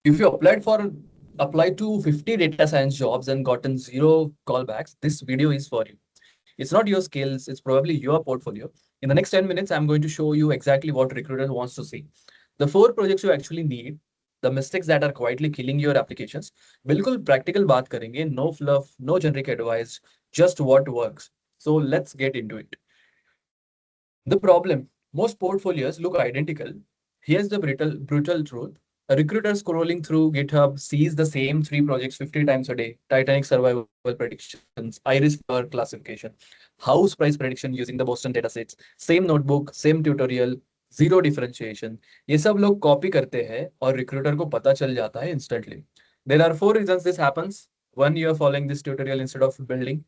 If you applied to 50 data science jobs and gotten zero callbacks, this video is for you. It's not your skills, it's probably your portfolio. In the next 10 minutes, I'm going to show you exactly what recruiter wants to see. The 4 projects you actually need, the mistakes that are quietly killing your applications. बिल्कुल practical बात करेंगे, no fluff, no generic advice, just what works. So let's get into it. The problem, most portfolios look identical. Here's the brutal truth. A recruiter scrolling through GitHub sees the same 3 projects 50 times a day. Titanic survival predictions, Iris flower classification, house price prediction using the Boston datasets, same notebook, same tutorial, zero differentiation. ये सब लोग copy करते हैं और recruiter को पता चल जाता है instantly. There are 4 reasons this happens. One, you are following this tutorial instead of building.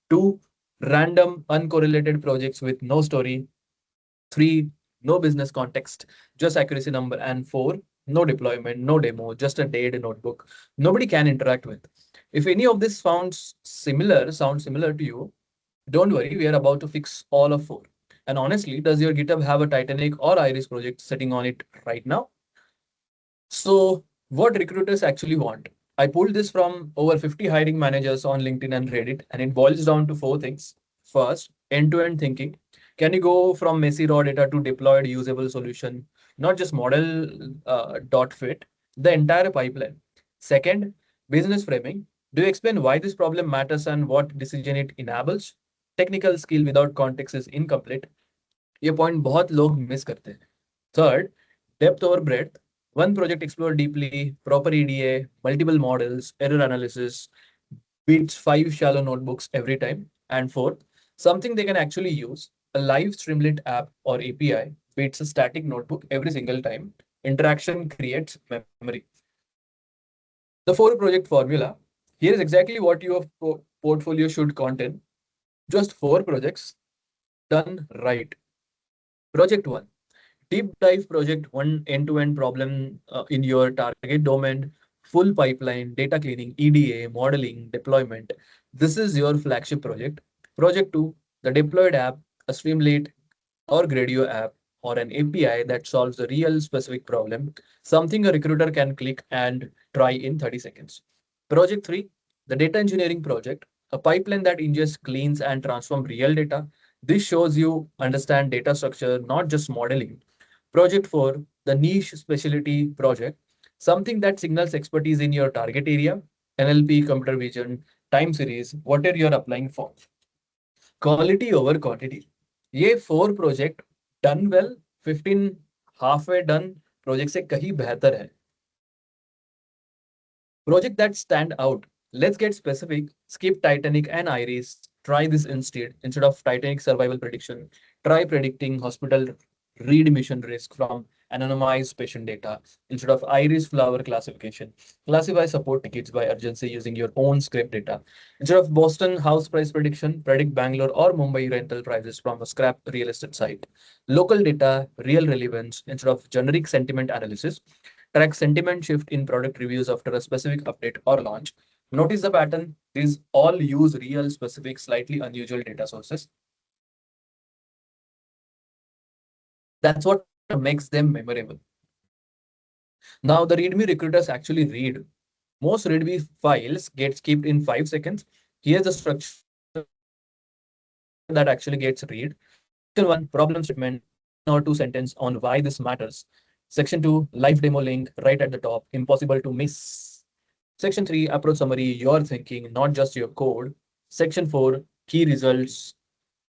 Two, random uncorrelated projects with no story. Three, no business context, just accuracy number. And four, no deployment, no demo, just a dead notebook nobody can interact with. If any of this sounds similar to you, don't worry, we are about to fix all of 4. And honestly, does your GitHub have a Titanic or Iris project sitting on it right now? So what recruiters actually want? I pulled this from over 50 hiring managers on LinkedIn and Reddit, and it boils down to 4 things. First, end-to-end thinking. Can you go from messy raw data to deployed usable solution, not just model dot fit, the entire pipeline? Second, business framing. Do you explain why this problem matters and what decision it enables? Technical skill without context is incomplete. ये point बहुत लोग miss करते हैं. Third, depth over breadth. One project explored deeply, proper EDA, multiple models, error analysis, beats 5 shallow notebooks every time. And fourth, something they can actually use, a live Streamlit app or API beats a static notebook every single time. Interaction creates memory. The 4 project formula. Here is exactly what your portfolio should contain. Just 4 projects done right. Project 1. Deep dive project, one end-to-end problem in your target domain, full pipeline, data cleaning, EDA, modeling, deployment. This is your flagship project. Project 2, the deployed app, a Streamlit or Gradio app, or an API that solves a real specific problem, something a recruiter can click and try in 30 seconds. Project 3, the data engineering project, a pipeline that ingests, cleans, and transforms real data. This shows you understand data structure, not just modeling. Project 4, the niche specialty project, something that signals expertise in your target area, NLP, computer vision, time series, whatever you're applying for. Quality over quantity. ये 4 project done well, 15 halfway done project से कहीं बेहतर है. Project that stand out. Let's get specific. Skip Titanic and Iris. Try this instead of Titanic survival prediction. Try predicting hospital readmission risk from anonymized patient data instead of iris flower classification. Classify support tickets by urgency using your own script data. Instead of Boston house price prediction, predict Bangalore or Mumbai rental prices from a scrap real estate site. Local data, real relevance instead of generic sentiment analysis. Track sentiment shift in product reviews after a specific update or launch. Notice the pattern. These all use real, specific, slightly unusual data sources. That's what makes them memorable. Now, the README recruiters actually read. Most README files get skipped in 5 seconds. Here's the structure that actually gets read. Section 1, problem statement, one or two sentence on why this matters. Section 2, live demo link right at the top, impossible to miss. Section 3, approach summary, your thinking, not just your code. Section 4, key results,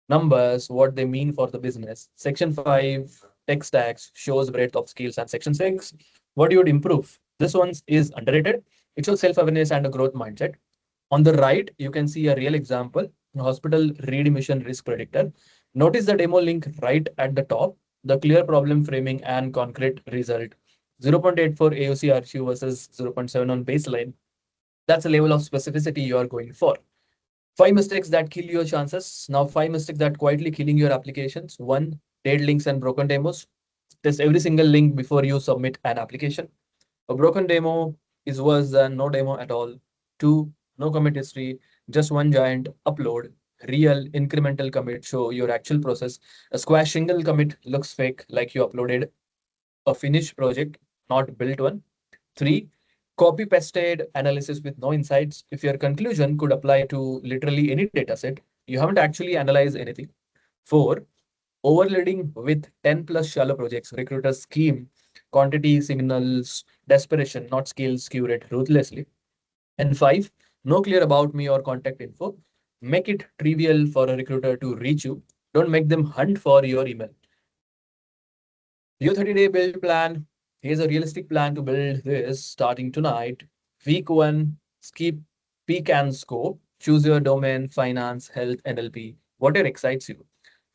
numbers, what they mean for the business. Section 5, tech stacks, shows breadth of skills. And section 6, what you would improve. This one is underrated. It shows self-awareness and a growth mindset. On the right, you can see a real example, hospital readmission risk predictor. Notice the demo link right at the top, the clear problem framing and concrete result. 0.84 AOC RQ versus 0.7 on baseline. That's a level of specificity you are going for. 5 mistakes that kill your chances. Now, 5 mistakes that quietly killing your applications. 1, dead links and broken demos. Test every single link before you submit an application. A broken demo is worse than no demo at all. 2, no commit history, just one giant upload. Real incremental commit show your actual process. A squash single commit looks fake, like you uploaded a finished project, not built one. 3, Copy pasted analysis with no insights. If your conclusion could apply to literally any data set, you haven't actually analyzed anything. 4. Overloading with 10 plus shallow projects. Recruiters scheme, quantity signals, desperation, not skills, curate ruthlessly. And 5. No clear about me or contact info. Make it trivial for a recruiter to reach you. Don't make them hunt for your email. Your 30-day build plan. Here's a realistic plan to build this starting tonight. Week 1, skip, peak and scope. Choose your domain, finance, health, NLP, whatever excites you.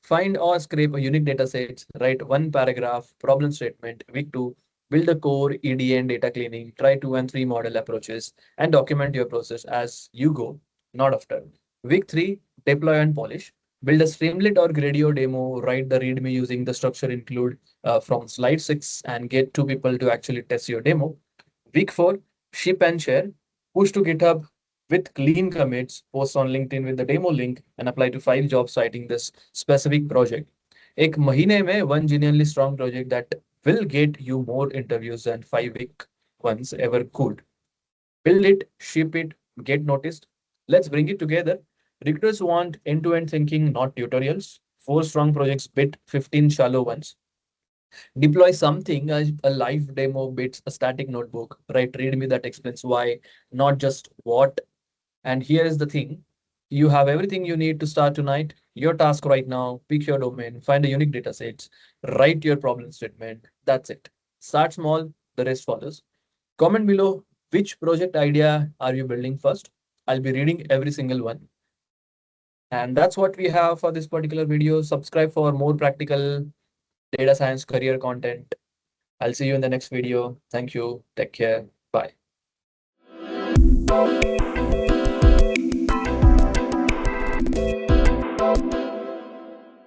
Find or scrape a unique data sets, write one paragraph, problem statement. Week 2, build a core, EDA and data cleaning, try 2 and 3 model approaches, and document your process as you go, not after. Week 3, deploy and polish. Build a Streamlit or Gradio demo, write the README using the structure include from slide 6 and get 2 people to actually test your demo. Week 4, ship and share. Push to GitHub with clean commits, post on LinkedIn with the demo link, and apply to 5 jobs citing this specific project. एक महीने में one genuinely strong project that will get you more interviews than 5 week ones ever could. Build it, ship it, get noticed. Let's bring it together. Recruiters want end-to-end thinking, not tutorials. 4 strong projects bit 15 shallow ones. Deploy something, a live demo bits, a static notebook, right? Read me that explains why, not just what. And here is the thing. You have everything you need to start tonight. Your task right now, pick your domain, find a unique data sets, write your problem statement. That's it. Start small, the rest follows. Comment below which project idea are you building first. I'll be reading every single one. And that's what we have for this particular video. Subscribe for more practical data science career content. I'll see you in the next video. Thank you. Take care. Bye.